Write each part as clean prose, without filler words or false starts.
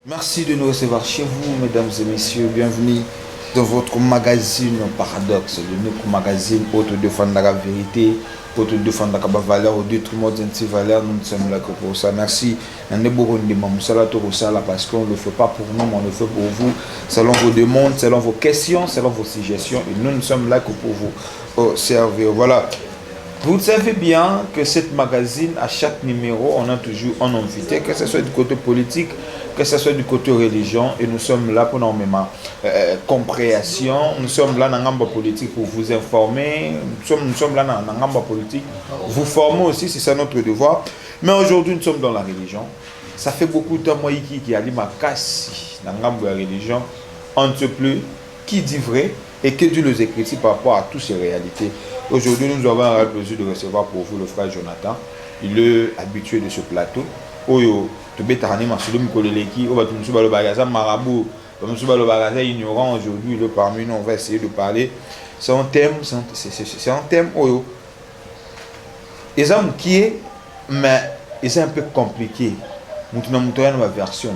Merci de nous recevoir chez vous, mesdames et messieurs. Bienvenue dans votre magazine Paradoxe, l'unique magazine pour te défendre la vérité, pour te défendre la valeur, au détriment d'une valeur. Nous sommes là que pour ça. Merci. Parce qu'on ne le fait pas pour nous, mais on le fait pour vous, selon vos demandes, selon vos questions, selon vos suggestions. Et nous ne sommes là que pour vous servir. Voilà. Vous savez bien que cette magazine, à chaque numéro, on a toujours un invité, que ce soit du côté politique, que ce soit du côté religion, et nous sommes là pour énormément compréhension. Nous sommes là dans l'amba politique pour vous informer. Nous sommes là dans l'amba politique, vous former aussi, c'est ça notre devoir. Mais aujourd'hui, nous sommes dans la religion. Ça fait beaucoup de temps, moi, qui a dit ma casse dans l'amba religion. On ne sait plus qui dit vrai et que Dieu nous écrit par rapport à toutes ces réalités. Aujourd'hui, nous avons le plaisir de recevoir pour vous le frère Jonathan. Il est habitué de ce plateau. Oyo, tu peux t'arranger ma soudou mikoleleki. Oba tu me souba le bagaza marabout. Tu me souba le bagaza ignorant aujourd'hui. Il est parmi nous. On va essayer de parler. C'est un thème. C'est un thème. Oyo. Les hommes qui est, mais c'est un peu compliqué. Nous avons ma version.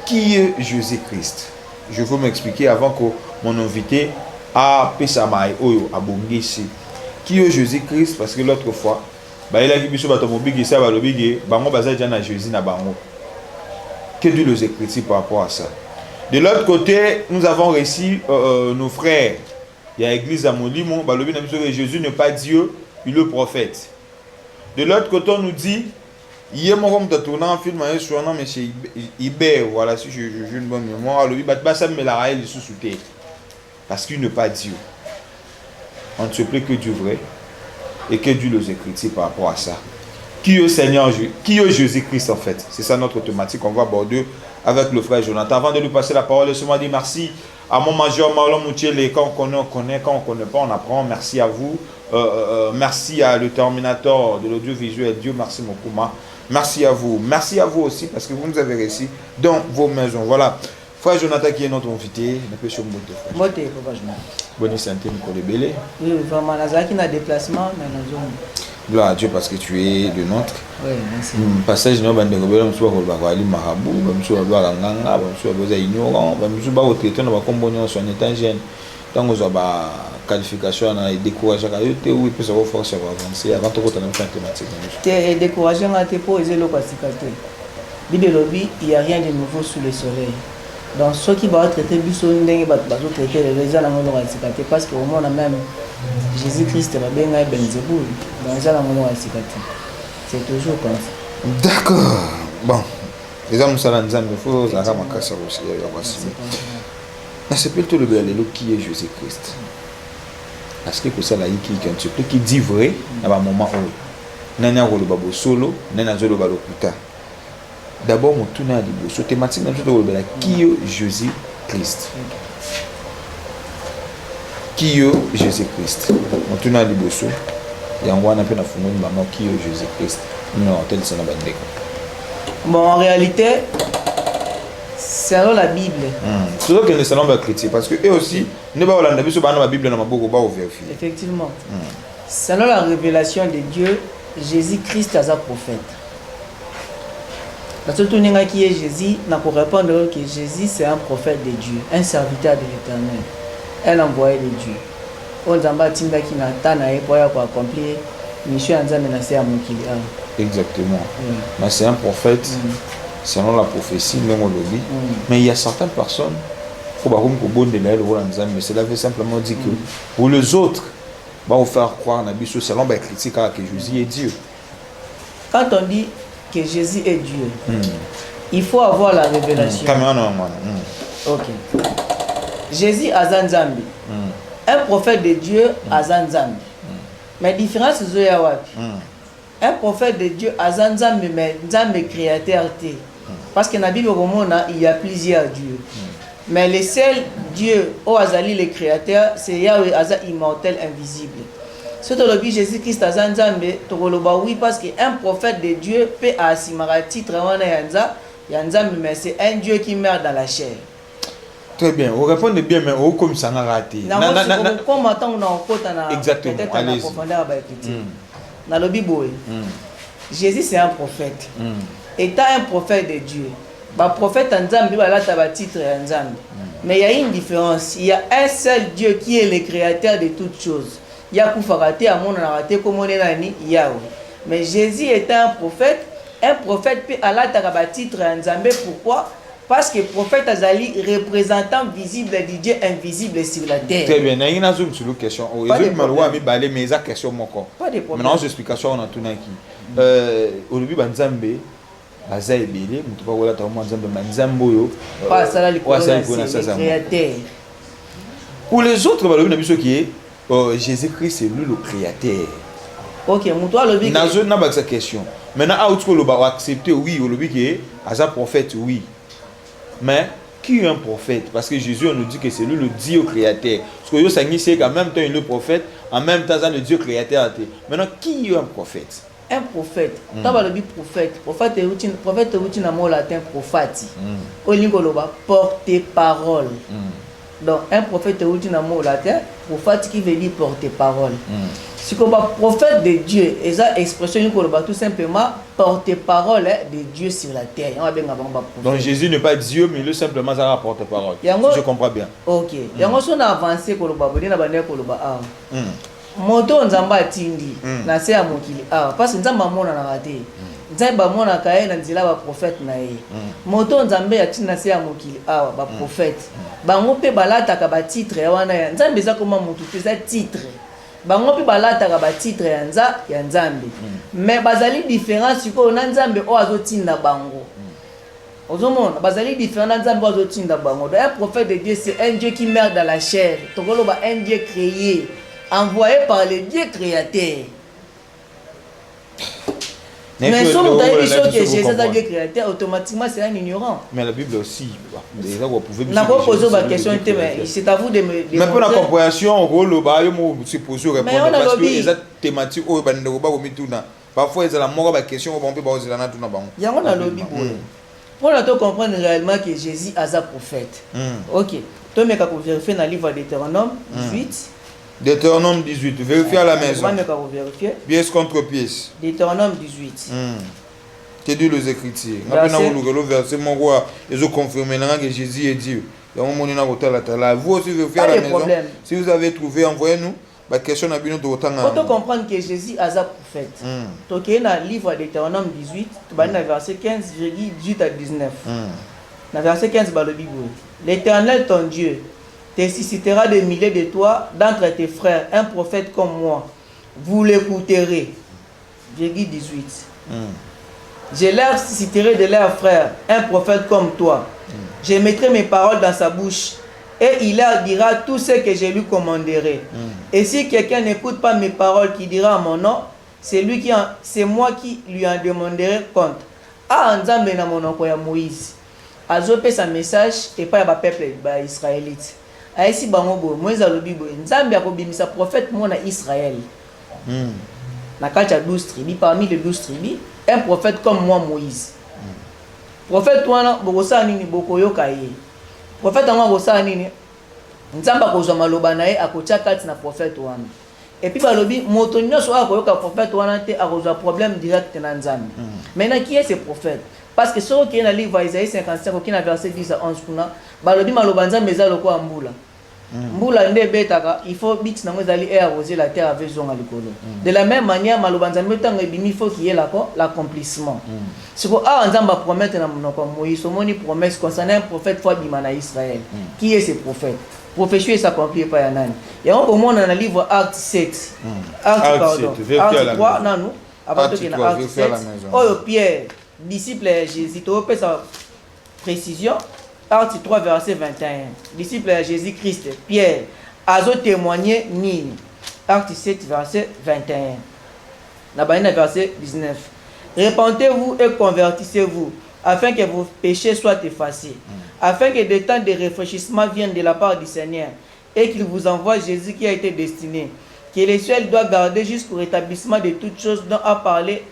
Qui est Jésus-Christ? Je vais m'expliquer avant que mon invité a Pessamay Oyo a Bongisi. Qui est Jésus-Christ? Parce que l'autre fois, il a dit Jésus na bango. Que Dieu les écrit par rapport à ça. De l'autre côté, nous avons réussi nos frères. Il y a l'église à Molimo, Jésus n'est pas Dieu, il est le prophète. De l'autre côté, on nous dit, hier, mon homme de tourner un film avec son nom, M. Iber, voilà, si j'ai une bonne mémoire, le parce qu'il n'est pas Dieu. On ne se plaît que Dieu vrai et que Dieu les écrit par rapport à ça. Qui est Seigneur, qui est Jésus-Christ en fait? C'est ça notre thématique qu'on va aborder avec le frère Jonathan. Avant de lui passer la parole, laissez-moi dire merci à mon major Marlon Moutielé. Quand on connaît, quand on ne connaît pas, on apprend. Merci à vous. Merci à le Terminator de l'audiovisuel, Dieu merci Mokuma. Merci à vous. Merci à vous aussi parce que vous nous avez réussi dans vos maisons. Voilà. Frère Jonathan qui est notre invité. Moté, Papa Jonathan. Bonne santé, Nicolas Bélé. Oui, vraiment, Nazaki n'a déplacement, mais nous avons. Gloire à Dieu parce que tu es le nôtre. Oui, merci. Passage, nous avons des rebelles, nous avons des marabouts, nous avons des nganga, nous avons des ignorants, nous avons des traitants, nous avons des son état jeune. Donc, nous avons des qualifications, nous avons des découragements, nous avons des forces à avancer avant de retourner dans la thématique. Tu découragements à tes pour les locacicatés. Bibelobi, il n'y a rien de nouveau sous le soleil. Donc, ceux qui vont traiter le bus, ils vont traiter les gens dans le parce qu'au moins, même Jésus-Christ va bien être Benzeboul. Donc, les gens dans le c'est toujours comme ça. D'accord. Bon. Les hommes sont dans le faut que ça aussi. C'est plutôt le bel qui est Jésus-Christ. Parce que ça, qui dit vrai, à un moment où il y a un solo, il y a un putain. D'abord, mon tournoi à l'Ibosso, thématique qui est Jésus-Christ. Qui est Jésus-Christ? Mon tournoi à l'Ibosso, il y a un peu de fumée, qui est Jésus-Christ? Non, tel c'est la bande. Bon, en réalité, selon la Bible. C'est ça que les salons chrétiens, parce que eux aussi, ne pas la Bible dans la Bible, effectivement. Selon la révélation de Dieu, Jésus-Christ est un prophète. Parce que tout le monde qui est Jésus, n'a pour répondre que Jésus c'est un prophète de Dieu, un serviteur de l'Éternel, un envoyé de Dieu. On a dit qu'il n'a pas pour accomplir mission à exactement. Mais c'est un prophète, selon la prophétie, mais il y a certaines personnes, mais cela veut simplement dire que pour les autres, va vous faire croire selon la critique que Jésus est Dieu. Quand on dit que Jésus est Dieu, il faut avoir la révélation. Ok. Jésus a Zanzambi. Un prophète de Dieu a Zanzambi. Mais la différence c'est un prophète de Dieu a Zanzambi, mais Zanzambi créateur. Parce que dans la Bible, il y a plusieurs dieux. Mais le seul Dieu, Azali le créateur, c'est Yahweh Azal immortel, invisible. Si tu as Jésus-Christ à Zanzambe, tu as oui parce qu'un prophète de Dieu peut assimara titre Yanzambe, mais c'est un Dieu qui meurt dans la chair. Très bien, vous répondez bien, mais comme ça n'a raté. Exactement, allez-y. Dans le Bible, Jésus c'est un prophète. Étant un prophète de Dieu, ba prophète Nzambi balata ba titre ya Nzambi. Mais il y a une différence. Il y a un seul Dieu qui est le créateur de toutes choses. Il y a Koufarate, Amon Narate, comme on est nani, Yahweh. Mais Jésus était un prophète peut alata ba titre ya Nzambi. Pourquoi? Parce que le prophète Azali représentant visible du Dieu invisible sur la terre. Très bien. Il y a une question. Pas de problème. Mais il y a question. Pas de problème. Maintenant, l'explication on a tout qui. Au début, Nzambe, Azaï Bélé, nous trouvons là Nzambe, pas ça le créateur. Pour les autres, on a vu qui est Jésus-Christ, c'est lui le créateur. Ok, moi le but. N'a pas cette question. Maintenant, où tu peux accepter oui, au début qui est Azaï prophète oui. Mais qui est un prophète? Parce que Jésus on nous dit que c'est lui le Dieu créateur. Parce que c'est qu'en même temps il est le prophète, en même temps le Dieu créateur. Maintenant, qui est un prophète? Un prophète. Quand on dit prophète, prophète est un latin prophète. Au lingoloba porte-parole. Donc un prophète est un mot latin prophète qui veut dire porte-parole. Si on va prophète de Dieu, et ça expression tout simplement porte-parole de Dieu sur la terre. Donc Jésus n'est pas Dieu, mais il est simplement un porte-parole. Je comprends bien. Ok. Et on a avancé pour le baboué, moto nzamba tindi na se ya mokili parce que nzamba mona na raté nzamba mona kaye na nzila ba prophète na ye moto nzambe ya tina se ya mokili ba prophète bango pe balata ka ba titre ya wana ya nzambe za koma motu te za titre bango pe balata ka ba titre ya nzambe mais bazali différence ko na nzambe o azotinda bango ozomona bazali différent na nzambe o azotinda bango. Un prophète de Dieu c'est un Dieu qui meurt dans la chair tokolo ba un Dieu créé envoyé par le Dieu créateur. Mais si on a dit que Jésus est un Dieu créateur, automatiquement c'est un ignorant. Mais la Bible aussi, déjà vous pouvez me poser ma question, mais c'est à vous de me mais pour la compréhension, on se pose répondre parce que les thématiques au banderoba au mituna. Parfois ils ont la mort la question on peut pas oser la tout na bango. Il y a on a lobby pour nous comprendre réellement que Jésus est un prophète. OK. Toi mais quand vous vérifiez dans le livre de Deutéronome 18 Deutéronome 18, vérifiez à la maison. Pièce contre pièce. Deutéronome 18. Que dit les Écritures? Le verset, mon roi, ils ont confirmé que Jésus est Dieu. Vous aussi vérifiez à la maison. Si vous avez trouvé, envoyez-nous. La question n'a pas de temps. Il faut comprendre que Jésus est un prophète. Donc, il y a un livre de Deutéronome 18, verset 15, 18 à 19. Dans verset 15, le Bible. L'Éternel, ton Dieu, te suscitera des milliers de toi d'entre tes frères, un prophète comme moi. Vous l'écouterez. Virgule 18. Je leur susciterai de leurs frères, un prophète comme toi. Je mettrai mes paroles dans sa bouche et il leur dira tout ce que je lui commanderai. Et si quelqu'un n'écoute pas mes paroles qui dira à mon nom, c'est moi qui lui en demanderai compte. Ah, Nzambe na monoko ya Moïse. Azopé sa message et pas ya peuple israélite. Aïsi bango Moïse a le Bible. Nzambe a kobimisa prophète mona Israël. Na kacha 12 tribus, parmi les 12 tribus, un prophète comme moi Moïse. Prophète wana bokosa nini bokoyoka ye. Prophète wana bokosa nini? Nzambe akozwa maloba na ye akotia kati na prophète wana. Et puis balobi moto nyonso akoyoka prophète wana te akozwa problème direct na Nzambe. Maintenant qui est ce prophète? Parce que ce qui est dans le livre Isaïe 55 qui est dans verset 10 à 11 kuna balobi maloba Nzambe eza lokwa mbula. Mbula nde betaka il faut bit na ngozali arroser la terre avec zonga likolo. De la même manière maloba Nzambe tango ebimi il faut qu'il y ait l'accomplissement. C'est pour Nzamba promettre na monoko Moïse omoni promesse concernant un prophète fois bima na Israël. Qui est ce prophète? Prophétie s'accomplit par Yanani. Et on commence dans le livre Acte 7. Acte 3 non nous avant que na Acte 7. Oh Pierre disciple Jésus tu peux sa précision. Acte 3 verset 21. Disciple de Jésus-Christ, Pierre, a témoigné Nini. Acte 7 verset 21. Là-bas, verset 19. Répentez-vous et convertissez-vous, afin que vos péchés soient effacés, afin que des temps de réfléchissement viennent de la part du Seigneur, et qu'il vous envoie Jésus qui a été destiné, que les cieux doivent garder jusqu'au rétablissement de toutes choses dont a parlé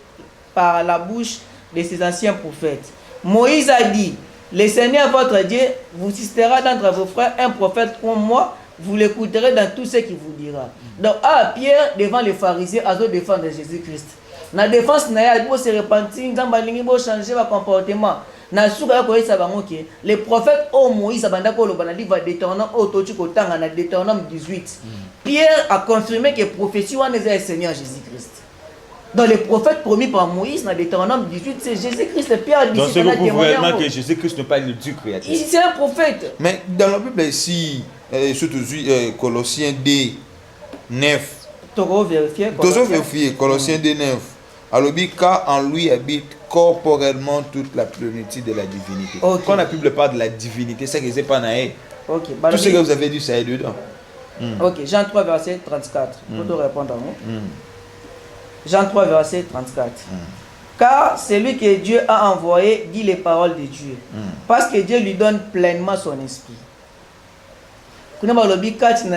par la bouche de ses anciens prophètes. Moïse a dit, le Seigneur votre Dieu vous suscitera d'entre vos frères un prophète comme moi, vous l'écouterez dans tout ce qu'il vous dira. Donc, Pierre, devant les pharisiens, a défendre Jésus-Christ. La défense, il faut se repentir, il faut changer votre comportement. na suka ko esa bango ke les prophètes au Moïse abanda ko loba na livre Deutéronome otochi ko tanga na Deutéronome 18. Pierre a confirmé que prophétie wana est Seigneur Jésus-Christ. Dans les prophètes promis par Moïse, dans Deutéronome 18, c'est Jésus-Christ. Pierre a dit donc c'est pour vraiment que Jésus-Christ n'est pas le Dieu créateur. C'est un prophète. Mais dans la Bible ici, surtout Colossiens 2, 9. Vérifier Colossiens 2, 9. Alors, car en lui habite corporellement toute la plénitude de la divinité. Okay. Quand la Bible parle de la divinité, c'est que c'est pas naïf. Okay. Tout ce que vous avez dit, ça est dedans. Ok, Jean 3, verset 34. Pour te répondre à moi. Jean 3, verset 34. Car celui que Dieu a envoyé dit les paroles de Dieu. Parce que Dieu lui donne pleinement son esprit.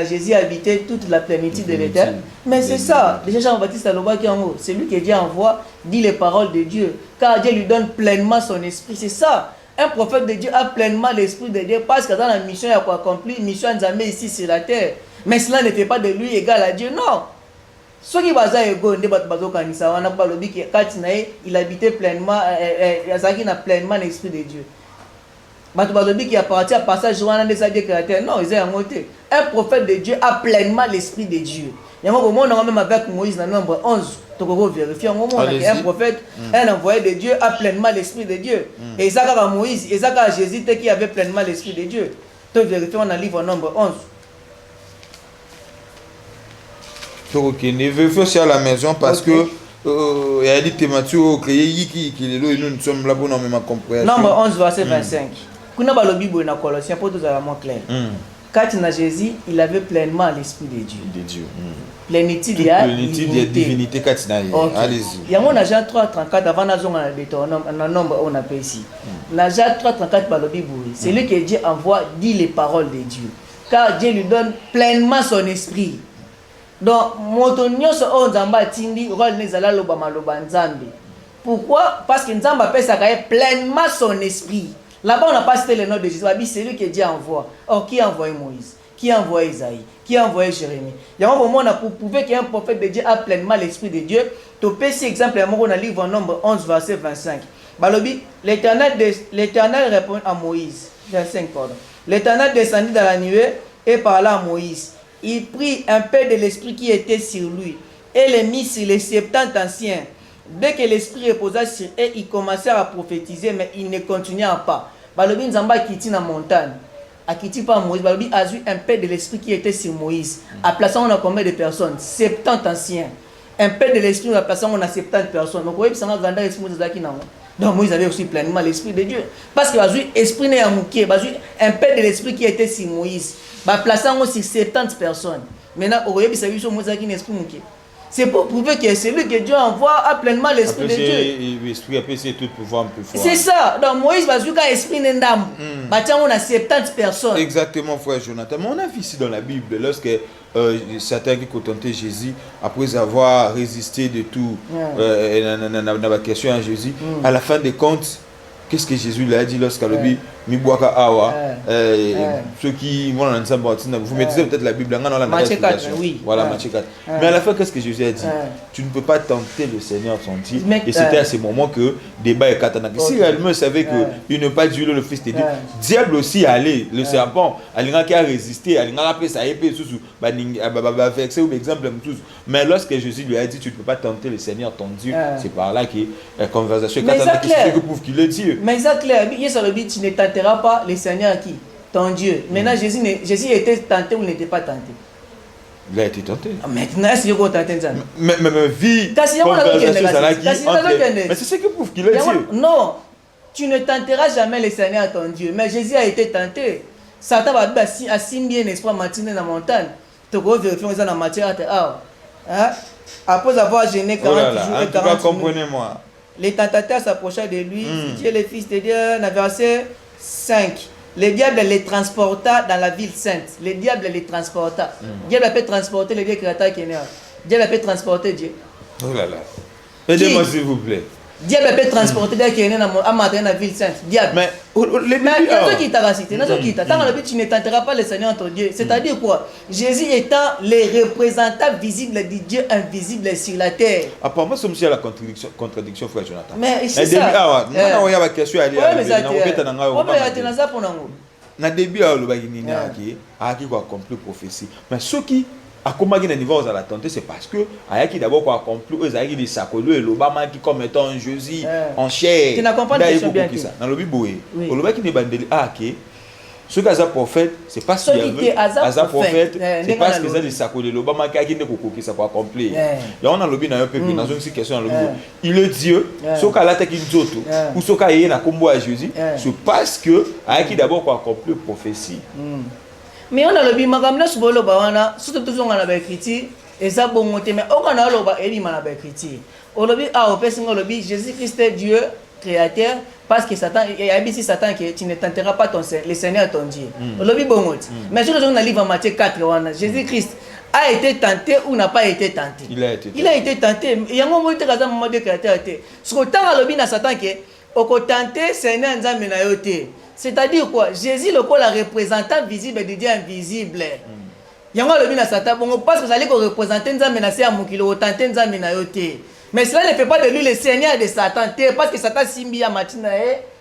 Jésus a habité toute la plénitude de l'éternel. Mais c'est ça. Déjà Jean-Baptiste a dit celui que Dieu envoie dit les paroles de Dieu. Car Dieu lui donne pleinement son esprit. C'est ça. Un prophète de Dieu a pleinement l'esprit de Dieu parce que dans la mission, il a accompli une mission Nzambe ici sur la terre. Mais cela ne fait pas de lui égal à Dieu. Non. Ceux qui il habitait pleinement, il a pleinement l'esprit de Dieu. Qui appartient à passage non, un prophète de Dieu a pleinement l'esprit de Dieu. Il y a même avec Moïse dans nombre 11. Un prophète, un envoyé de Dieu a pleinement l'esprit de Dieu. Et ça à Moïse, et ça à Jésus qui avait pleinement l'esprit de Dieu. Tu vérifies dans le livre nombre 11. Ok, ne vérifiez aussi à la maison parce que il y a des thématiques qui nous sommes là pour nous compréhension. Nombre 11 verset 25. Quand on a le Bible dans Colossiens pour tout ça clair. Quand il a Jésus, il avait pleinement l'esprit de Dieu. Plénitude de divinité quand il a. Allez-y. Il y a mon Jean 3:34 avant dans nombre on a ici. Dans Jean 3:34 par le Bible, c'est lui que Dieu envoie dit les paroles de Dieu. Car Dieu lui donne pleinement son esprit. Donc, pourquoi? Parce que Nzamba a pleinement son esprit. Là-bas, on n'a pas cité le nom de Jésus. C'est lui que Dieu envoie. Or, qui a envoyé Moïse? Qui a envoyé Isaïe? Qui a envoyé Jérémie? Il y a un moment pour prouver qu'un prophète de Dieu a pleinement l'esprit de Dieu. Tu peux citer exemple, dans le livre nombre 11, verset 25. L'Éternel répond à Moïse. Verset 5, pardon. L'Éternel descendit dans la nuée et parla à Moïse. Il prit un peu de l'esprit qui était sur lui et le mit sur les 70 anciens. Dès que l'esprit reposa sur eux, ils commencèrent à prophétiser, mais ils ne continuèrent pas. Balobi Nzamba quitte la montagne. A quitté pas Moïse. Balobi a eu un peu de l'esprit qui était sur Moïse. À plaçant, on a combien de personnes? 70 anciens. Un peu de l'esprit, à plaçant, on a 70 personnes. Donc, vous voyez, ça a grandi l'esprit de Zaki. Donc, Moïse avait aussi pleinement l'esprit de Dieu. Parce qu'il a eu l'esprit né à Mouké. Il a eu un peu de l'esprit qui était sur Moïse. Plaçant aussi 70 personnes. Maintenant, au Moïse a eu son Moussa qui n'est pas Mouké. C'est pour prouver que celui que Dieu envoie a pleinement l'esprit de Dieu. L'esprit a tout pouvoir, c'est ça. Donc Moïse va jouer quand l'esprit n'est d'âme. On a 70 personnes. Exactement, frère Jonathan. Mais on a vu ici dans la Bible, lorsque certains qui contentaient Jésus, après avoir résisté de tout, dans la question à Jésus, à la fin des comptes, qu'est-ce que Jésus lui a dit lorsqu'il a dit Miboaka Awa, ceux qui vont dans le vous mettez peut-être la Bible dans la Matthieu 4, oui. Voilà, Matthieu 4. Mais à la fin, qu'est-ce que Jésus a dit? Tu ne peux pas tenter le Seigneur ton Dieu. Et c'était à ce moment que débat est katana. Si réellement il savait qu'il ne pas Dieu le Fils de Dieu, diable aussi allait, le serpent, Alinga qui a résisté, Alinga après sa épée, exemple. Mais lorsque Jésus lui a dit tu ne peux pas tenter le Seigneur ton Dieu, c'est par là que la conversation est katana, qui prouve qu'il est Dieu. Mais c'est clair, tu ne tenteras pas le Seigneur qui? Ton Dieu. Maintenant, Jésus était tenté ou n'était pas tenté? Il a été tenté. Maintenant, est-ce qu'il a tenté ça? Mais vie, mais c'est ce qui prouve qu'il est Dieu. Non, tu ne tenteras jamais le Seigneur ton Dieu. Mais Jésus a été tenté. Satan va dire, si bien n'est-ce pas, matinée dans la montagne. Tu vas vérifier dans la matière. Après avoir gêné 40 jours et 40 jours. Comprenez-moi. Les tentateurs s'approchaient de lui. Si tu es le Fils de Dieu, dans verset 5. Le diable les transporta dans la ville sainte. Le diable les transporta. Dieu peut transporter le Dieu créateur qui est né. Dieu peut transporter Dieu. Oh là là. Aidez-moi s'il vous plaît. Diable peut transporter dès qu'il est à matin dans la ville sainte. Diable. Mais qui t'a cité, tu ne tenteras pas le Seigneur ton Dieu. C'est-à-dire quoi? Jésus étant les représentants visibles du Dieu invisible sur la terre. Apparemment, c'est aussi la contradiction, frère Jonathan. Mais c'est ça. Il y a une question à dire. Na début à l'obagini a qui accompli prophétie. Mais ceux qui accompagnent les niveaux à la tenter, c'est parce que Ayaki d'abord accompli eux Ayaki des sacolos et l'Obama qui comme étant un Jésus en chair. Tu n'as pas de bien ça. Dans le Bible, l'Obama qui n'est pas de ceux qui sont prophètes, c'est parce qu'il y a un prophète, c'est parce que c'est des sacolos l'Obama qui n'est pas ça pour accomplir. Et on a le bien un peu dans une question il est Dieu, ceux qui a l'attaque une autre ou ceux qui a un combo à Jésus, c'est parce que Ayaki d'abord accompli prophétie. Mais on a le bima comme nous bolo bawana surtout tout on a la écriture et ça bon monter mais on a le ba eli mana ba écriture on le bi a au person le bi Jésus Christ est Dieu créateur parce que Satan et ABC Satan que tu ne tenteras pas ton le Seigneur ton Dieu on le bi bon monter mais sur le livre Matthieu 4 wana Jésus Christ a été tenté ou n'a pas été tenté. Il a été tenté il y a un moment où kaza moment de créateur était sur le temps le bi na Satan que au ko tenté Seigneur nzambe na yote. C'est-à-dire quoi? Jésus, le représentant visible de Dieu invisible. Il y a un Satan, parce que vous allez représenter Nzambe na sia mukilo, tenter Nzambe na yote. Mais cela ne fait pas de lui le Seigneur de Satan, parce que Satan simbi à matina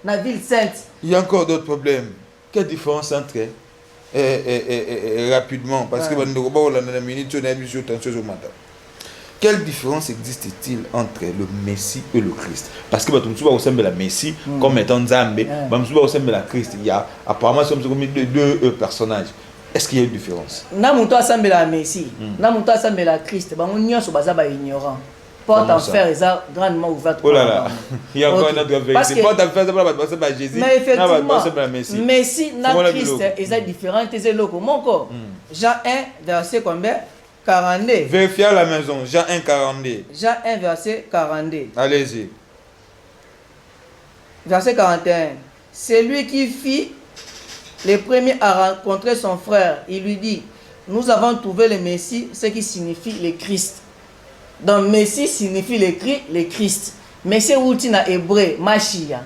na ville sainte. Il y a encore d'autres problèmes. Quelle différence entre rapidement, parce que on a la minute on a mis sur tension au matin. Quelle différence existe-t-il entre le Messie et le Christ? Parce que tu vas aussi la Messie comme étant Nzambe, tu vas aussi la Christ. Il y a apparemment deux personnages. Est-ce qu'il y a une différence? Namuto assemble la Messie, namuto assemble la Christ. On n'y a pas ignorant. Porte en fer est grandement ouverte. Oh là là, il y a encore une autre vérité. Porte en fer, c'est pas Jésus. Mais effectivement, Messie, na Christ, est différent. C'est le comment encore? Jean 1 verset combien? 42. Vérifiez à la maison, Jean 1, 42. Jean 1, verset 42. Allez-y. Verset 41. C'est lui qui fit le premier à rencontrer son frère. Il lui dit, nous avons trouvé le Messie, ce qui signifie le Christ. Donc, Messie signifie le Christ. Messie outil na hébreu, Machia.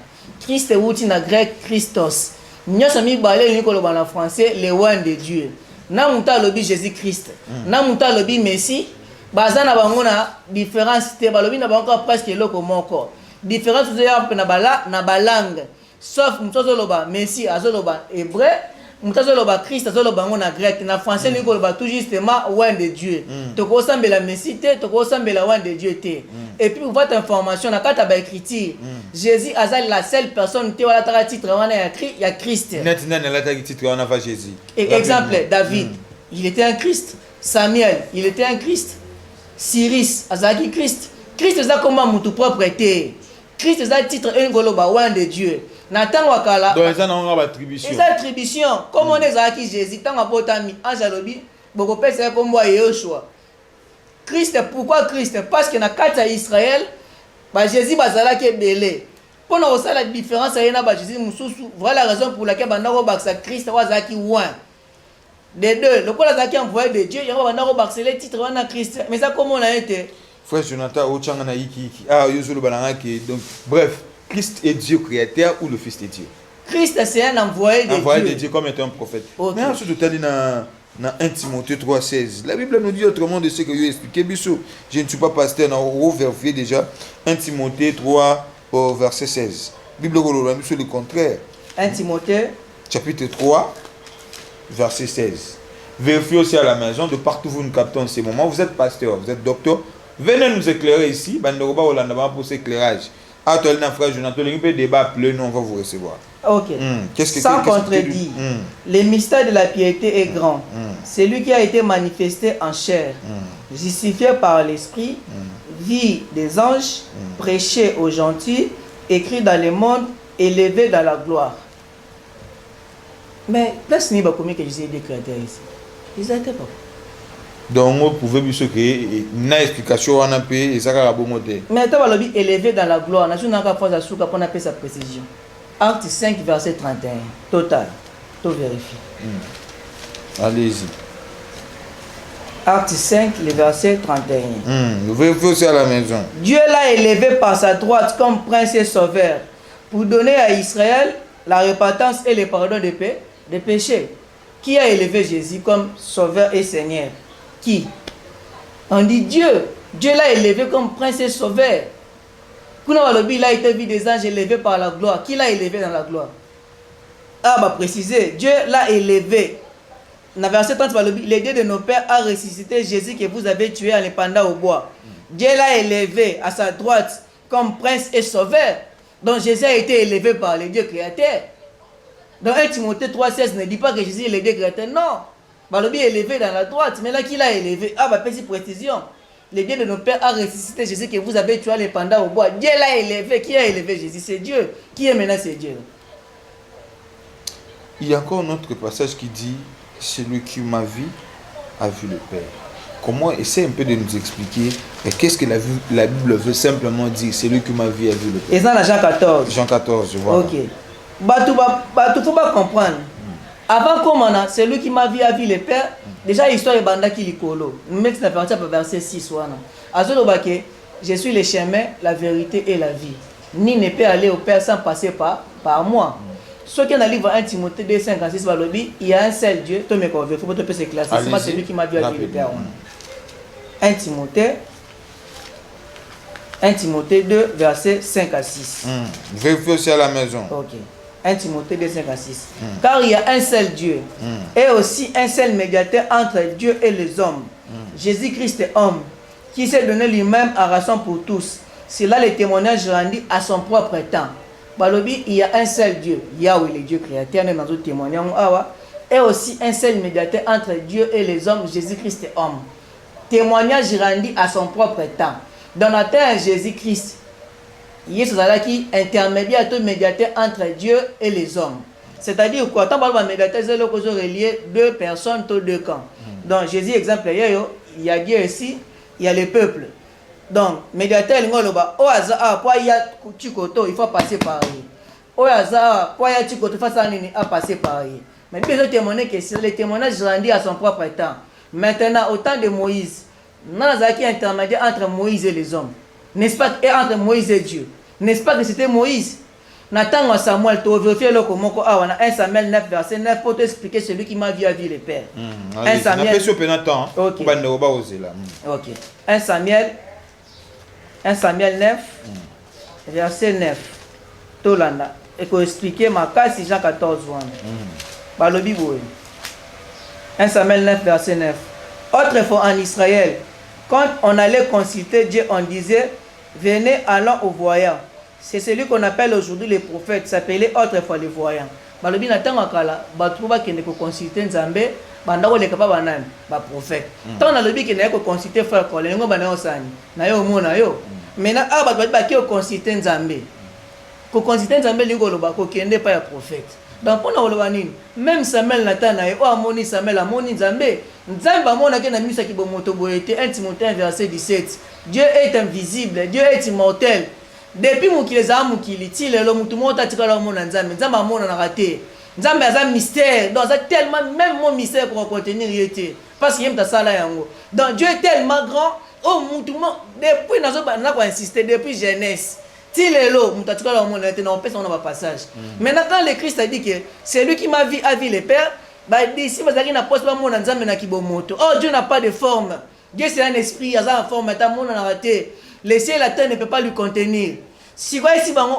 Christ outil na grec, Christos. Nous sommes balé en français, le roi de Dieu. Namuta lobi Jésus Christ. Namuta lobi Messie. Bazana bangona différence te balobi na bango presque loko moko. Différence na balangue. Sauf mutso loba Messie azoloba hébreu, mutso loba Christ azoloba ngona grec. Na français ni ko loba tout justement roi de Dieu. Toko sambela Messie te, toko sambela roi de Dieu te. Et puis pour votre information na kata ba écriture, Jésus azali la seule personne te wala ta titre wana ya Christ. Maintenant la ta titre wana va Jésus. Exemple David, il était un Christ. Samuel, il était un Christ. Cyrus azali Christ. Christ est comment mutu propre était. Christ est un titre un goloba roi de Dieu. Nathan wakala. Donc ça n'a pas attribution. C'est attribution. Comme on est azali Jésus, tant apotami anjalobi, boko pesa comme moi Yoshua. Christ, pourquoi Christ? Parce que dans le cas d'Israël, Jésus bazala qui est belé. Pour nous aussi la différence, il y a Jésus Moussou. Voilà la raison pour laquelle Christ est qui ouin. Les deux, le cas qui envoyé de Dieu, il y a les titres de Christ. Mais ça, comment on a été? Frère Jonathan, donc bref, Christ est Dieu créateur ou le Fils de Dieu? Christ c'est un envoyé de Dieu. Envoyé de Dieu comme étant un prophète. Okay. Mais ensuite, tu as dit dans 1 Timothée 3,16. La Bible nous dit autrement de ce que je expliqué. Je ne suis pas pasteur, on va vérifier déjà. 1 Timothée 3, verset 16. La Bible nous dit le contraire. 1 Timothée chapitre 3, verset 16. Vérifiez aussi à la maison, de partout où nous captons en ces moments. Vous êtes pasteur, vous êtes docteur. Venez nous éclairer ici. Pour cet éclairage. Frère Jonathan, il peut débat, nous on va vous recevoir. Ok. Sans contredit. Le mystère de la piété est grand. C'est lui qui a été manifesté en chair, justifié par l'esprit, vie des anges, prêché aux gentils, écrit dans le monde, élevé dans la gloire. Mais là, ce n'est pas comme que Jésus est créateur ici. Ils n'étaient pas. Donc, vous pouvez se créer une explication en un peu et ça va bon côté. Mais tu vas élevé dans la gloire. On a une fois à souka pour appeler sa précision. Acte 5, verset 31. Total. Tout vérifie. Allez-y. Acte 5, le verset 31. Vous aussi à la maison. Dieu l'a élevé par sa droite comme prince et sauveur pour donner à Israël la repentance et le pardon des péchés. Qui a élevé Jésus comme sauveur et seigneur? Qui? On dit Dieu. Dieu l'a élevé comme prince et sauveur. Il a été vu des anges élevés par la gloire. Qui l'a élevé dans la gloire? Ah, bah préciser, Dieu l'a élevé. Dans le verset 30, le Dieu de nos pères a ressuscité Jésus que vous avez tué en le pendant au bois. Dieu l'a élevé à sa droite comme prince et sauveur. Donc Jésus a été élevé par le Dieu créateur. Dans 1 Timothée 3,16 ne dit pas que Jésus est le Dieu créateur. Non. Il est élevé dans la droite. Mais là, qui l'a élevé? Ah, bah petite précision. Le Dieu de nos pères a ressuscité Jésus que vous avez tué en le pendant au bois. Dieu l'a élevé. Qui a élevé Jésus? C'est Dieu. Qui est maintenant ce Dieu? Il y a encore un autre passage qui dit: celui qui m'a vu a vu le Père. Comment, essaie un peu de nous expliquer qu'est-ce que la Bible veut simplement dire: celui qui m'a vu a vu le Père. Et ça dans Jean 14. Jean 14, je vois. Ok. Il faut pas comprendre. Avant comment celui qui m'a vu a vu le Père. Déjà l'histoire est banda qui likolo. Nous mettons la partie par verset 6 je suis le chemin, la vérité et la vie. Ni ne peut aller au Père sans passer par moi. Ce qui est dans le livre 1 Timothée 2,56, il y a un seul Dieu. Il faut que tu se classer. C'est moi celui qui m'a vu le Père. 1 Timothée 2, versets 5 à 6. Vérifiez aussi à la maison. Ok. 1 Timothée 2, 5 à 6. Car il y a un seul Dieu et aussi un seul médiateur entre Dieu et les hommes. Jésus-Christ est homme qui s'est donné lui-même à rançon pour tous. C'est là le témoignage rendu à son propre temps. Il y a un seul Dieu, Yahweh, le Dieu créateur, dans notre témoignage, et aussi un seul médiateur entre Dieu et les hommes, Jésus-Christ est homme. Témoignage rendu à son propre temps. Dans la terre, Jésus-Christ, il y a qui intermédiaire, médiateur entre Dieu et les hommes. C'est-à-dire quoi? Tant que médiateur, c'est le relié deux personnes, deux camps. Donc Jésus, exemple, il y a Dieu ici, il y a le peuple. Donc, médiateur, il faut passer par lui. Au hasard, il faut passer par lui. Mais bien sûr, témoigner que c'est le témoignage rendu à son propre temps. Maintenant, au temps de Moïse, nous avons un intermédiaire entre Moïse et les hommes. N'est-ce pas? Et entre Moïse et Dieu. N'est-ce pas que c'était Moïse? Nathan Samuel, tu as vérifié le comment 1 Samuel 9, verset 9 pour t'expliquer celui qui m'a vu à vie le Père. 1 Samuel. Ok. 1 Samuel 9, verset 9. Tolanda. Et pour expliquer ma case, c'est Jean 14. 1 Samuel 9, verset 9. Autrefois en Israël, quand on allait consulter Dieu, on disait: venez, allons aux voyants. C'est celui qu'on appelle aujourd'hui les prophètes, s'appelait autrefois les voyants. Balobi na tango kala, batrouba qui ne peut consulter Nzambe, bandako le kapa banane, ba prophète. Tant na lobi qui ne peut consulter frère Kolengo banao sani, na yo mona yo. Maintenant aba ba qui consulter Nzambe. Ko consulter Nzambe lingo loba ko kende pa ya prophète. Donc pour na nini, même Samuel Nathan na yo amoni Samuel amoni Nzambe. Nzambe amona ke na misa ki bomoto boete 1 Timothée 1 verset 17. Dieu est invisible, Dieu est immortel. Depuis mukile za mukili ti lelo mutu mota tikala mona Nzambe. Nzambe amona na raté. Nzambe aza mystère. Donc ça tellement même mon mystère pour contenir yete. Parce qu'il aime ta sala yango. Donc Dieu est tellement grand. Oh mutu depuis nazo na ko insister depuis jeunesse. Ti lelo mutu tikala mona yete na on peut son passage. Maintenant quand le Christ a dit que c'est lui qui m'a vu a vu le Père, bah d'ici bazaki na poste ba mona Nzambe na kibomoto. Oh Dieu n'a pas de forme. Dieu c'est un esprit, aza en forme ta mona na raté. Le ciel et la terre ne peut pas lui contenir. Si vous ici, papa,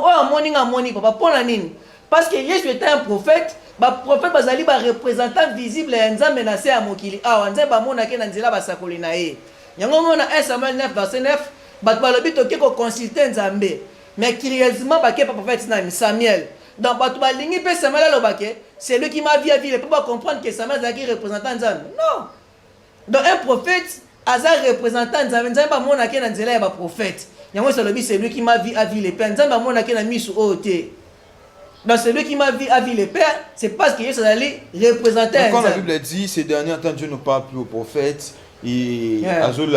parce que Jésus était un prophète, le prophète bazali ba représentant visible et nzambe menacé à mokili. Ah, nzambe mona ke na nzela ba sakoli na ye. Yango mona 1 Samuel 9 verset 9, bat balobi to ke ko consulter nzambe. Mais curieusement ba ke prophète na Samuel. Donc bat balingi pe Samuel alobake, c'est lui qui m'a vu à vie, il peut pas comprendre que Samuel est représentant nzambe. Non. Donc un prophète Azar représentant Nzamba mona ke na nzela ya ba prophète. Yango c'est lui qui m'a vu à vie les pères. Nzamba mona ke na misu oté. Donc celui qui m'a vu à vie les pères, c'est parce que Jésus allait représenter. Quand la Bible dit ces derniers temps Dieu ne parle plus aux prophètes, et Azor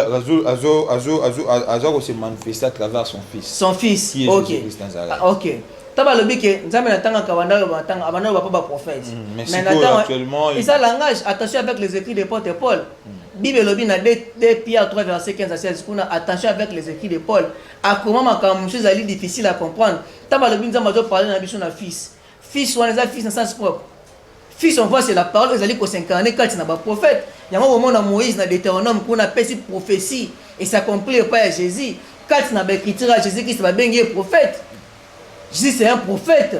se manifester à travers son fils. Son fils. Qui est Jésus-Christ Nazareth. OK. Taba lobi ke nzambe na tanga kabanda lo batanga abana ba prophète. Mais actuellement il ça langage attention avec les écrits de Paul. Bible lobi na 2 Pierre 3 verset 15 à 16 qu'on a attention avec les écrits de Paul. À comment ma chose est difficile à comprendre. Tamba lobi nzamba zo parler na biso na fils. Fils ou na fils na sens propre. Fils on voit c'est la parole ils allaient ko s'incarner quand il n'a pas prophète. Il y a un moment dans Moïse dans Deutéronome qu'on a fait prophétie et ça accomplit pas à Jésus. Quand il n'a pas écriture à Jésus Christ va bien prophète. Jésus c'est un prophète.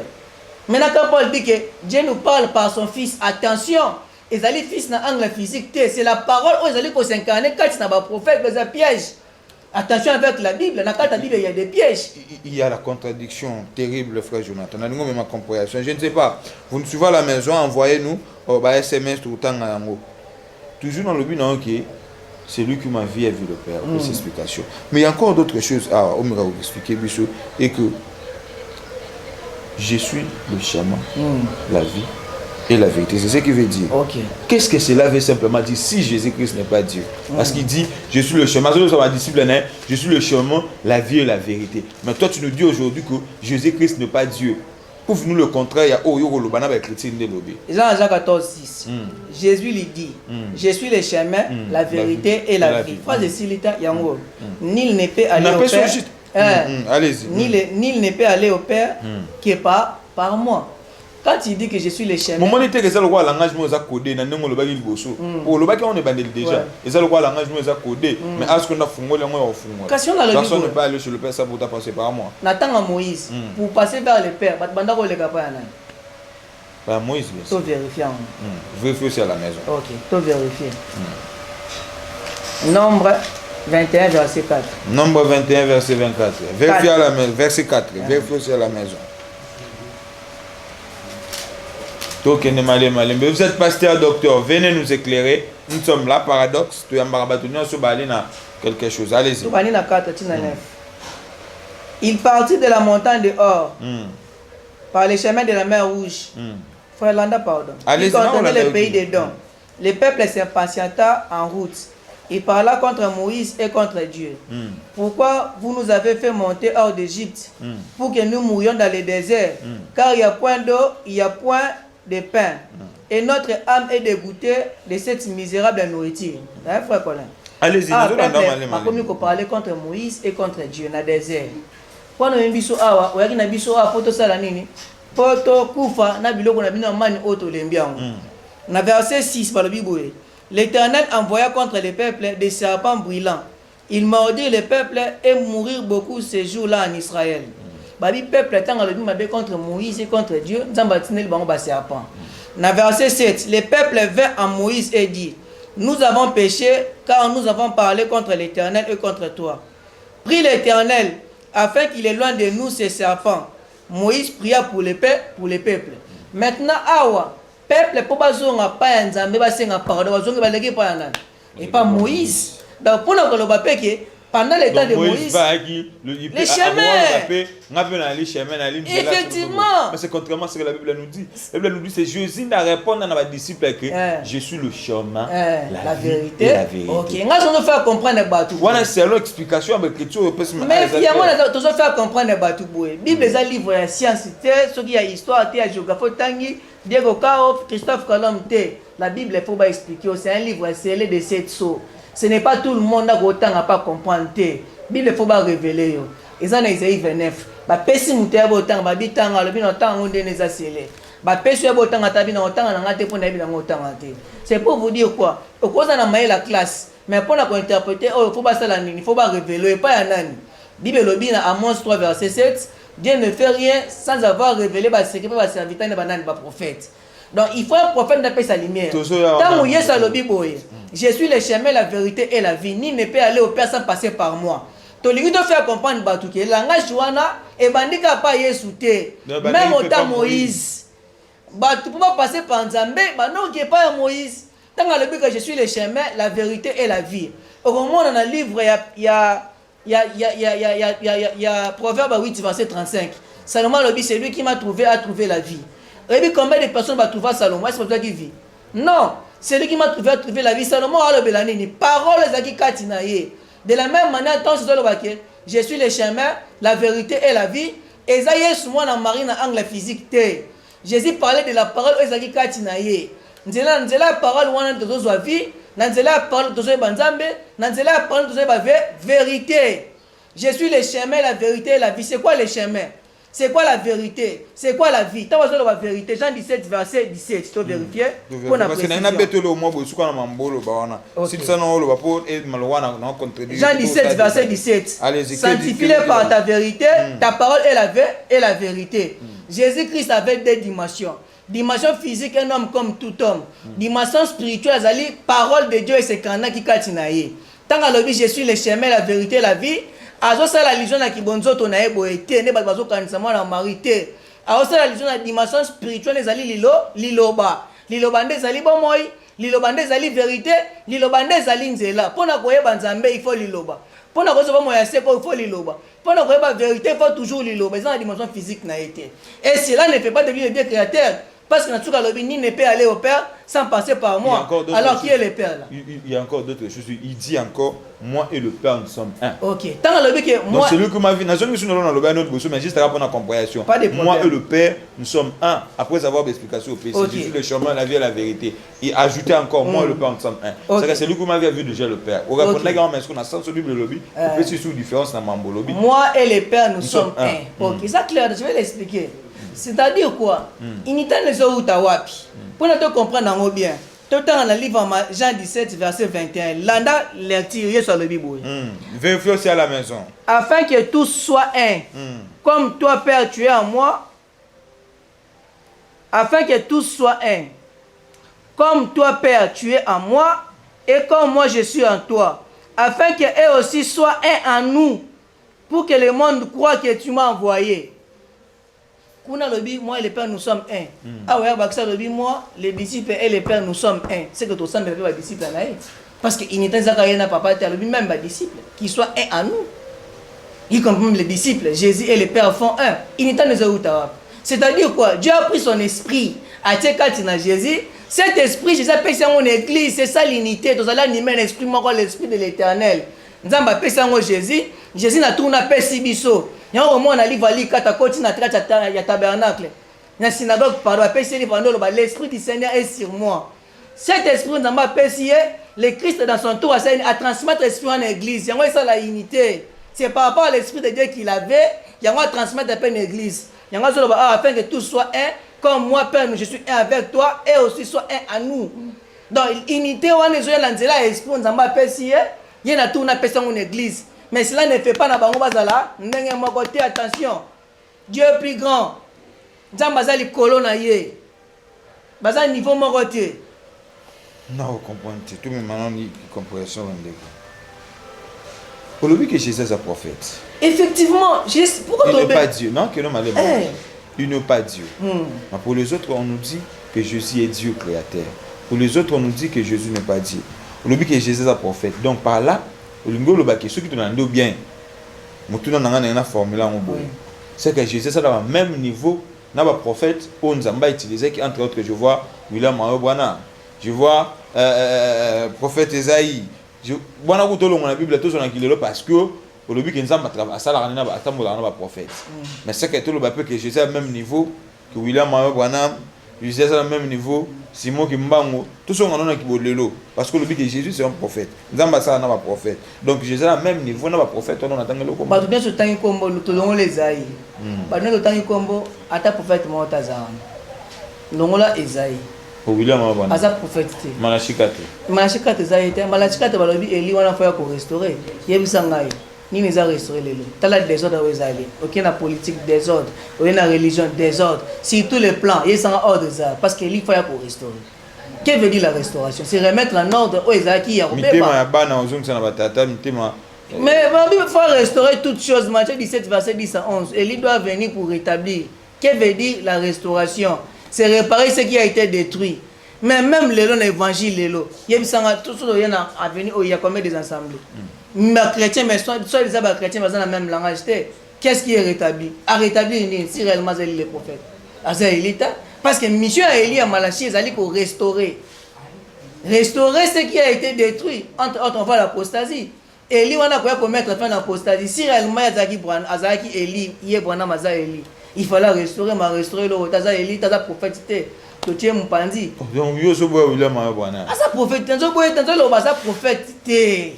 Maintenant quand Paul dit que Dieu nous parle par son fils, attention. Les alliés fils na angle physique, c'est la parole où ils allaient s'incarner quand il n'a pas prophète, c'est un piège. Attention avec la Bible, dans la Bible il y a des pièges. Il y a la contradiction terrible, frère Jonathan. Nous avons ma compréhension. Je ne sais pas, vous nous suivez à la maison, envoyez-nous SMS tout le temps. Toujours dans le but, c'est lui qui m'a vu et vu le Père, pour ces explications. Mais il y a encore d'autres choses à vous expliquer, et que je suis le chemin, la vie et la vérité. C'est ce qu'il veut dire. Okay. Qu'est-ce que cela veut simplement dire si Jésus-Christ n'est pas Dieu? Parce qu'il dit, je suis le chemin. Je suis le chemin, la vie et la vérité. Mais toi, tu nous dis aujourd'hui que Jésus-Christ n'est pas Dieu. Prouve-nous le contraire. Il y a Jean 14, 6. Jésus lui dit, je suis le chemin, la vérité et la vie. Phrase de Silita Yango. Nul ne peut aller au Père. Allez-y. Nul ne peut aller au Père qui est pas par moi. Quand il dit que je suis le chemin. Moment était que ça le langage nous a codé dans le bagi le bosso. Pour le bagi on est bandé déjà. Et ça le langage nous a codé. Mais est-ce qu'on a fondé le mot au fond? Personne ne peut aller sur le Père ça pour passer par moi. Nathan à Moïse pour passer vers le Père. Banda ko le kapa yana. Par Moïse. To vérifier. Vérifier aussi à la maison. OK, to vérifier. Nombre 21 verset 4. Nombre 21 verset 24. Vérifier à la maison verset 4. Vérifier aussi à la maison. Vous êtes pasteur, docteur, venez nous éclairer. Nous sommes là, paradoxe. Tu as quelque chose. Allez-y. Il partit de la montagne de Or par les chemins de la mer Rouge. Frère Landa, pardon. Il contournait le pays des Dons. Le peuple s'impatienta en route. Il parla contre Moïse et contre Dieu. Pourquoi vous nous avez fait monter hors d'Égypte pour que nous mourions dans le désert? Car il n'y a point d'eau, il n'y a point de pain. Et notre âme est dégoûtée de cette misérable nourriture. Allez-y, nous allons parler contre Moïse et contre Dieu dans le désert. Quand nous avons verset 6 par le Bible. L'Éternel envoya contre les peuples des serpents brûlants. Il mordit les peuples et mourirent beaucoup ces jours-là en Israël. Babi peuple tant le Bible contre Moïse et contre Dieu, Zambatinel bango serpent. Dans verset 7, les peuples vinrent à Moïse et dit: nous avons péché car nous avons parlé contre l'Éternel et contre toi. Prie l'Éternel afin qu'il éloigne de nous ces serpents. Moïse pria pour les peuples. Maintenant awa peuple pour bazonga pa nzambe basenga pardon bazonga baleki pa yana. Et pas Moïse. Donc pour nous le bapeke pendant l'état de Moïse, les chemins. Effectivement. Mais c'est contrairement à ce que la Bible nous dit. La Bible nous dit c'est Jésus qui répond à nos disciples que je suis le chemin, la vérité et la vérité. Ok. Nous faire comprendre Batou. Voilà, c'est l'explication avec l'écriture. Mais finalement, nous allons faire comprendre Batou. Bible est un livre de science, ce qui a histoire, il y a géographie, Tanguy, Diego Kao, Christophe Colomb. La Bible, il faut expliquer. C'est un livre scellé de 7 sceaux. Ce n'est pas tout le monde qui n'a pas comprendre. La Bible, il faut révéler. Et ça, c'est Isaïe 29. Si vous avez autant, vous avez autant, vous avez autant, vous avez autant. C'est pour vous dire quoi? Au cours de la classe, mais pour interpréter, il faut révéler. La Bible, à Amos 3, verset 7, Dieu ne fait rien sans avoir révélé ce qui peut être serviteur de prophète. Donc il faut un prophète d'appeler sa lumière. Tant où je suis le chemin, la vérité et la vie. Ni ne peut aller au Père sans passer par moi. Tu dois faire comprendre que le langage Joana et bandika pas yesouté. Même au temps Moïse. Tu peux pas passer par Nzambe, non qui est pas Moïse. Tant que je suis le chemin, la vérité et la vie. Au moment dans le livre il y a Proverbe 8 verset 35. Salomon c'est lui qui m'a trouvé à trouver la vie. Et puis combien de personnes vont trouver Salomon? Est-ce que toi qui vis? Non, c'est lui qui m'a trouvé à trouver la vie. Salomon a le belanini. Parole qui katinaye. De la même manière, tant je suis le chemin, la vérité et la vie. Et ça y est, moi dans marine en angle physique. Jésus parlait de la parole qui katinaye. Nzela parole wana tozo vie. Nanzela parole de Banzambe, Nanzela parole de vérité. Je suis le chemin, la vérité et la vie. C'est quoi le chemin? C'est quoi la vérité? C'est quoi la vie? Tant que la vérité, Jean 17, verset 17, tu dois vérifier. Parce que n'a pas le mot si ça Jean 17, verset 17. Sanctifie-les par ta vérité, ta parole est la vérité. Jésus-Christ avait deux dimensions. Dimension physique, un homme comme tout homme. Dimension spirituelle, parole de Dieu et c'est quand qui katinaye. Tant que je suis le chemin, la vérité, la vie. Azo sa la religion na kibonzo to na ebo ete ne bazo kanisa mwana marité. Azo sa la religion na dimension spirituelle ezali liloba nde ezali bomoi, liloba nde ezali vérité, liloba nde ezali nzela. Pona koyeba nzambe il faut liloba. Pona kozoba moya seko il faut liloba. Pona koyeba vérité il faut toujours liloba. C'est la dimension physique na été. Et cela ne fait pas de lui le Dieu créateur. Parce que Natsuka Lobini ne peut aller au Père sans passer par moi. Alors qui est le Père là? Il y a encore d'autres choses. Il dit encore, moi et le Père nous sommes un. Ok. Tant que moi. Donc celui que m'a vu, mais juste après la compréhension. Moi et le Père nous sommes un. Après avoir d'explication au Père. C'est Jésus le chemin, la vie et la vérité. Il ajoutait encore, moi et le Père nous sommes un. C'est celui que m'a vu déjà le Père. Au répondre là, on a ce qu'on a sens Bible lobby. On peut se sur différence dans Mambo lobby. Moi et le Père nous sommes un. Ok. C'est clair. Je vais l'expliquer. C'est-à-dire quoi? Inita ne zo utawapi. Pour nous comprendre bien. Tout dans le livre Jean 17 verset 21. Landa lecture sur le Bible. Vérifiez aussi à la maison. Afin que tous soient un. Comme toi Père tu es en moi. Afin que tous soient un. Comme toi Père tu es en moi et comme moi je suis en toi. Afin que eux aussi soient un en nous. Pour que le monde croit que tu m'as envoyé. Moi et le Père nous sommes un. Ah ouais, moi, les disciples et le Père nous sommes un. C'est que tout ça ne peut pas être disciple. Parce qu'il n'y a pas papa, même les disciples, qui soient un à nous. Y compris les disciples, Jésus et le Père font un. Il n'y a pas. C'est-à-dire quoi? Dieu a pris son esprit à Jésus. Cet esprit, Jésus a pris son église, c'est ça l'unité. Tout ça, l'animer l'esprit, l'esprit de l'éternel. Nous avons appelé ça Jésus. Jésus n'a tourné à Pessibiso. Il y a un moment où on a livré le tabernacle. Dans la synagogue, l'esprit du Seigneur est sur moi. Cet esprit, nous avons appelé le Christ dans son tour à transmettre l'esprit en église. Il y a ça la unité. C'est par rapport à l'esprit de Dieu qu'il avait, il y a transmettre un peu une église. Il y a afin que tout soit un, comme moi, Père, je suis un avec toi, et aussi soit un à nous. Donc, l'unité, on est joué dans l'esprit, nous avons appelé il y a tout une église. Mais cela ne fait pas na bango bazala ndenge moko te. Attention, Dieu est plus grand. Nzambe azali kolo na ye baza niveau moko te. Non, vous comprenez tout mais maintenant ni compréhension ndeko. Pour le but que Jésus est un prophète. Effectivement, pourquoi il n'est pas Dieu, non que l'homme allait il n'est pas Dieu. Mais pour les autres on nous dit que Jésus est Dieu créateur. Pour les autres on nous dit que Jésus n'est pas Dieu. Pour le but que Jésus est un prophète. Donc par là ceux qui te l'ont bien, c'est que Jésus est à même niveau, n'a pas prophète, on nous a utilisé, entre autres, je vois William Maobana, je vois prophète Esaïe, je vois dans la Bible, tout parce que au début, nous avons un prophète. Mais c'est que tout le monde que Jésus est à même niveau que William Maobana, Jésus est à même niveau. Simon Kimbango, tout ce qu'on a qui lelo parce que le but de Jésus c'est un prophète. Nous avons ça n'a pas prophète. Donc Jésus à même niveau n'a pas prophète, on attend le combo. Ba bien ce temps combo nous tolongo les aïe. Ba nous temps combo ata prophète Montazan. Longola Esaïe. William Abana. Asa prophète. Malachi 4. Malachi 4 Esaïe, Malachi 4 balobi Eli wana fa ko restaurer. Yebisa ngai. Ni les a restauré les lots. T'as la désordre aux alliés. Aucun la politique désordre, aucun la religion désordre. Sur tous les plans, il y a un ordre parce qu'il faut pour restaurer. Qu'est-ce que veut dire la restauration? C'est remettre en ordre aux alliés qui y a. Mais il faut restaurer toutes choses. Matthieu 17 verset 10 à 11. Élie doit venir pour rétablir. Qu'est-ce que veut dire la restauration? C'est réparer ce qui a été détruit. Mais même les lots, l'évangile, les lots. Il y a tout ce qui a venu, il y a combien des assemblées? Mais chrétiens, mais soit les chrétiens, dans le même langage. Qu'est-ce qui est rétabli? À rétablir, si réellement c'est les prophètes. Parce que mission à Élie à Malachi, c'est pour restaurer. Restaurer ce qui a été détruit. Entre autres, on voit l'apostasie. Élie, on a quoi mettre fin à l'apostasie. Si réellement Élie, il fallait restaurer, mais restaurer le Élie, t'as prophète. totie mpandi. Donc yo so boy William bwana. Asa prophète, tanzo lo ba sa prophète te.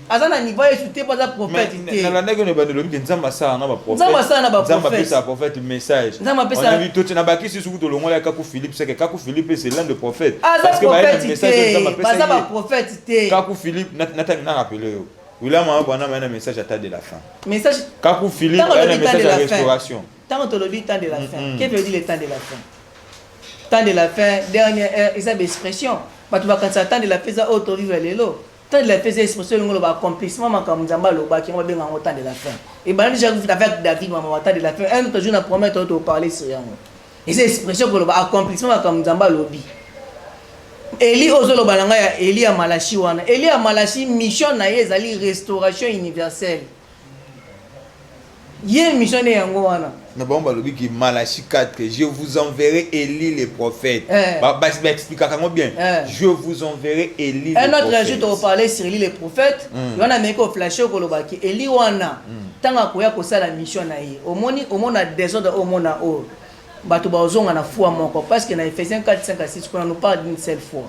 Asa na niveau écouter pas sa prophète te. Na la ndenge ne ba de lobi nzamba sa na ba prophète. Nzamba sa na ba prophète. Nzamba pesa prophète message. Nzamba pesa. On a vu tout na baki si suku to longola Kakou Philippe, c'est que Kakou Philippe c'est l'un de prophètes. Parce que ba message nzamba pesa. Ba prophète te. Kakou Philippe na rappeler yo. William bwana na message à temps de la fin. Message Kakou Philippe a un message de restauration. Tant que le temps de la fin. Qu'est-ce que veut dire le temps de la fin? Temps de la fin, dernière heure, ils ont des expressions. Quand tu vas quand ça temps de la fin, ça auto vivre les lots. Temps de la fin, c'est expression le accomplissement comme Zamba le bas qui va bien en temps de la fin. Et ben déjà vous avec David maman temps de la fin. Un autre jour on promet de parler sur rien. Et c'est expression pour le accomplissement comme Zamba lobby. Eli ozolo balanga ya Eli a Malachi wana. Eli a Malachi mission na ezali restauration universelle. Yé mission ne yango wana. Mais bon, bah, qui Malachi 4, que je vous enverrai Élie les prophètes. Bah, explique comment bien. Je vous enverrai Élie les prophètes. Un autre jour, tu vas parler sur Élie les prophètes. Il y en a mis au flasher pour le baki. Élie wana. Tant à quoi que ça la mission na y. Au monde a désordre au monde a eau. Bah, tu vas oser en a foi mon corps parce que dans Ephésiens 4, 5 à 6, qu'on nous parle d'une seule fois.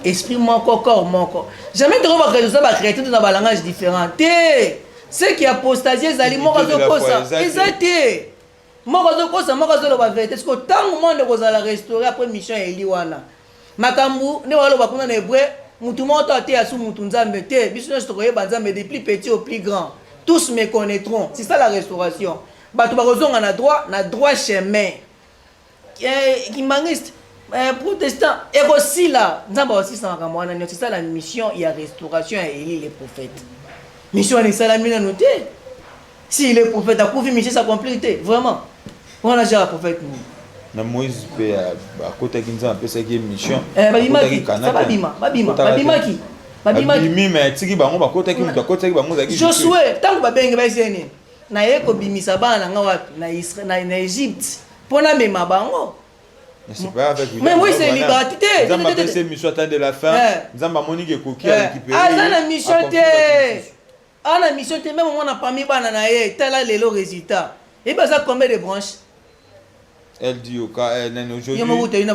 Esprit mon corps mon corps. Jamais tu vas créer ça, va créer tout dans un langage différent. Ceux qui apostasient, ils allaient mourir de cosa. Ils étaient. Mokozo kosa mokozo lo ba vérité parce que tant monde ko za la restaurer après mission Eli wana makambu ne walo ba kuna na hébreu mutu moto ate asu mutu nzambe te biso na stokoye banzambe des plus petits au plus grand tous me connaîtront. C'est ça la restauration. Ba to ba kozonga na droit chemin qui mangiste protestant et aussi là nzamba aussi ça makambo wana c'est ça la mission il y a restauration et Eli les prophètes mission ni salami na noté. Si le prophète a prouvé mission s'accomplir vraiment. On a déjà un prophète nous. Na Moïse pe à côté kinza pe ça qui est mission. Babimaki. Ça babima ki. Babimi mais tiki bango ba côté ki muta côté ki bango za ki. Josué tant ba benge ba seni. Na yeko bimisa bana nga wapi na Israël na Égypte. Pona mema bango. C'est pas avec lui. Mais oui c'est liberté. Nzamba pe c'est mission temps de la fin. Nzamba monique koki a récupérer. Ah ça la mission té. Ah la mission té même on a pas mis bana na ye tel là le résultat. Et ben ça combien de branches? Elle dit au cas aujourd'hui. Non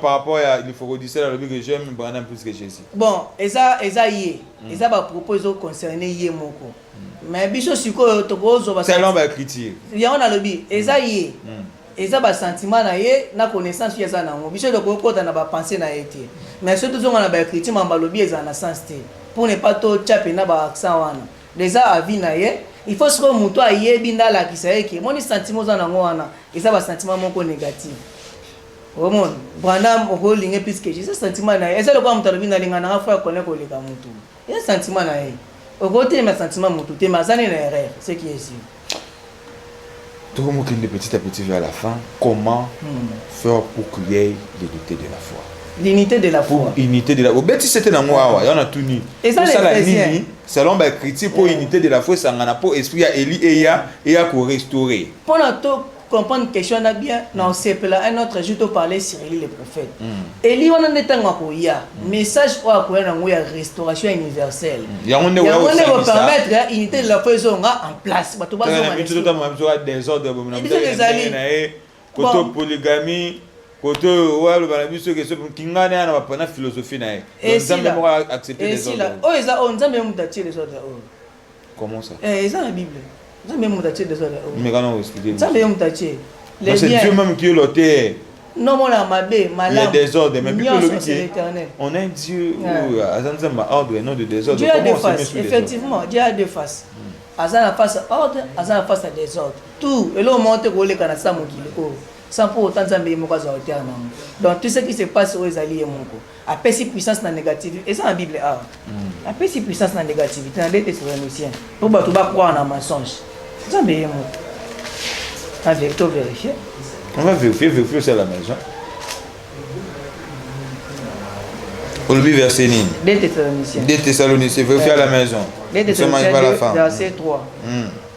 par rapport à il faut redire ça le que j'aime Branham plus que Jésus. Bon, et ça y est. Ça va proposer concerner yé moko. Mais biso siko to bozo ba c'est l'homme écriture. Il y a on a le bi, et ça y est. Et ça ba sentiment na yé na connaissance ya ça na ngo. Biso de ko kota na ba penser na été. Mais surtout on a ba écriture mamba lobi eza na sens té. Pour ne pas to chaper na ba accent wana. Déjà avis na yé. Il faut que muto ayebi ndala kisaeki moni sentiment za nango wana eza ba sentiment moko négatif omon Branham okolinge plus que ce sentiment na eza le kwa muto lobi ndalinga na fa connaît ko leka mutu eza sentiment na ye okote ma sentiment mutu te mazane na erreur ce qui est sûr tout le monde qui petit à petit vers la fin comment faire pour créer l'unité de la foi. L'unité de la foi. Unité de la foi. Beti c'était dans moi, il y en a tout ni. Et ça la nini, selon ba critique pour unité de la foi, ça ngana pour esprit à Eli et ya ko restaurer. Pour nous comprendre question na bien, non c'est là un autre jour to parler sur Eli les prophètes. Eli on en est en ko ya message ko ko na ngo ya restauration universelle. Ya on va permettre unité de la foi en place. Ba to ba zo des ordres côté polygamie côté ouais le banabiso que c'est kingane ana ba na philosophie na ye nzambe mo accepter les ordres oh eza on nzambe mo datie les ordres comment ça eza la bible nzambe mo datie les ordres mais quand on explique nzambe mo datie les biens c'est Dieu même qui est l'auteur non mon amabe malade les désordres mais puis le on a un Dieu azanzamba ordre non de désordre Dieu a deux faces effectivement Dieu a deux faces azana face ordre azana face à désordre tout et là monte ko le kana sa mokili ko sans pour autant Nzambe moko za hauteur nango. Donc tout ce qui se passe aux alliés moko a perçu puissance na négativité et ça la Bible a a perçu puissance na négativité dans les Thessaloniciens pour ba to ba croire na mensonge Nzambe moko avec toi vérifier on va vérifier c'est à la maison pour le verset nini des Thessaloniciens vérifier à la maison des Thessaloniciens verset 3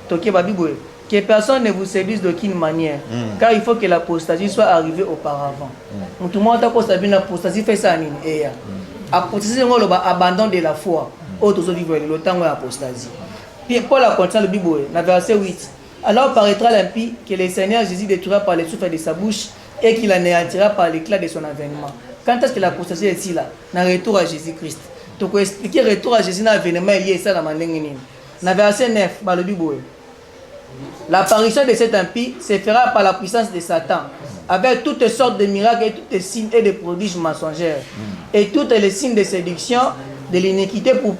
toké ba Bible que personne ne vous séduise d'aucune manière, car il faut que l'apostasie soit arrivée auparavant. Tout le monde a constaté l'apostasie fait ça et apostasie c'est l'abandon de la foi. Autres vivent le temps où l'apostasie. Puis Paul a continué le Bible, dans verset 8. Alors paraîtra l'impie que le Seigneur Jésus détruira par les souffles de sa bouche et qu'il anéantira par l'éclat de son avènement. Quand est-ce que l'apostasie est ici là? Dans le retour à Jésus-Christ. Donc, pour expliquer le retour à Jésus dans l'avènement, il y a ça dans le verset 9, l'apparition de cet empire se fera par la puissance de Satan, avec toutes sortes de miracles et toutes les signes et de prodiges mensongers, et tous les signes de séduction, de l'iniquité pour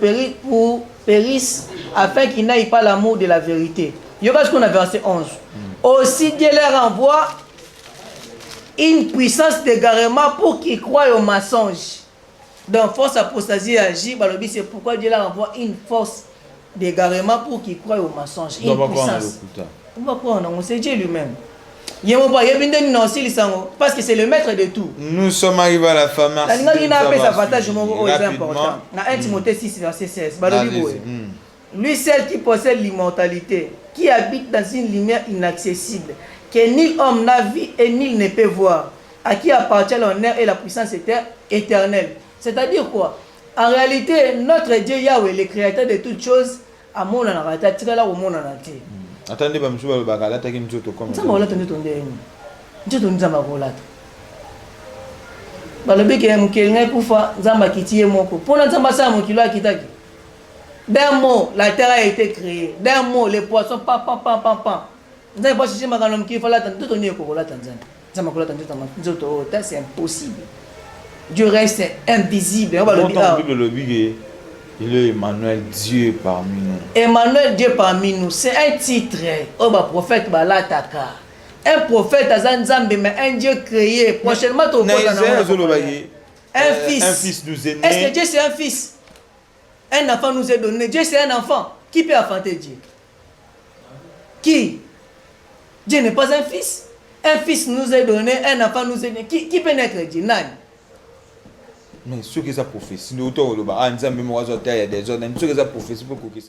périssent, afin qu'ils n'aillent pas l'amour de la vérité. Il y aura ce qu'on a verset 11. Aussi Dieu leur envoie une puissance d'égarement pour qu'ils croient au mensonge. Donc, force apostasie agit, c'est pourquoi Dieu leur envoie une force d'égarement pour qu'ils croient au mensonge. Une puissance. C'est Dieu lui-même. Parce que c'est le maître de tout. Nous sommes arrivés à la fin. Merci. Important. Dans 1 Timothée 6, verset 16. Lui, celle qui possède l'immortalité, qui habite dans une lumière inaccessible, que nul homme n'a vu et nul ne peut voir, à qui appartient l'honneur et la puissance éternelle. C'est-à-dire quoi? En réalité, notre Dieu Yahweh, le créateur de toutes choses, à mon anarata, tu là au monde entier. Attendez, je vais vous parler de nous autres comme ça. Je vais vous dire, je vais vous dire, balobi ke mukelngai kufa nzamba kitiye moko pona nzamba sa mokilo akitaki. D'un mot la terre a été créée, d'un mot les poissons pam. Nzamba pas chercher makano mokilo fala tant tout onier ko la Tanzanie. Nzamba ko la Tanzanie nzoto c'est impossible. Dieu reste invisible. On va le dire. Il est Emmanuel, Dieu parmi nous. Emmanuel, Dieu parmi nous, c'est un titre. Oh, bah, prophète Balataka. Un prophète Azanzambe, mais un Dieu créé. Prochainement, tu vas un fils. Un fils nous est né. Est-ce que Dieu c'est un fils? Un enfant nous est donné. Dieu c'est un enfant. Qui peut enfanter Dieu? Qui? Dieu n'est pas un fils. Un fils nous est donné, un enfant nous est donné. Qui peut naître Dieu? Nani? Mais ce que ça prophétie, nous autres, il y a des autres, ce que ça prophétie pour que ça.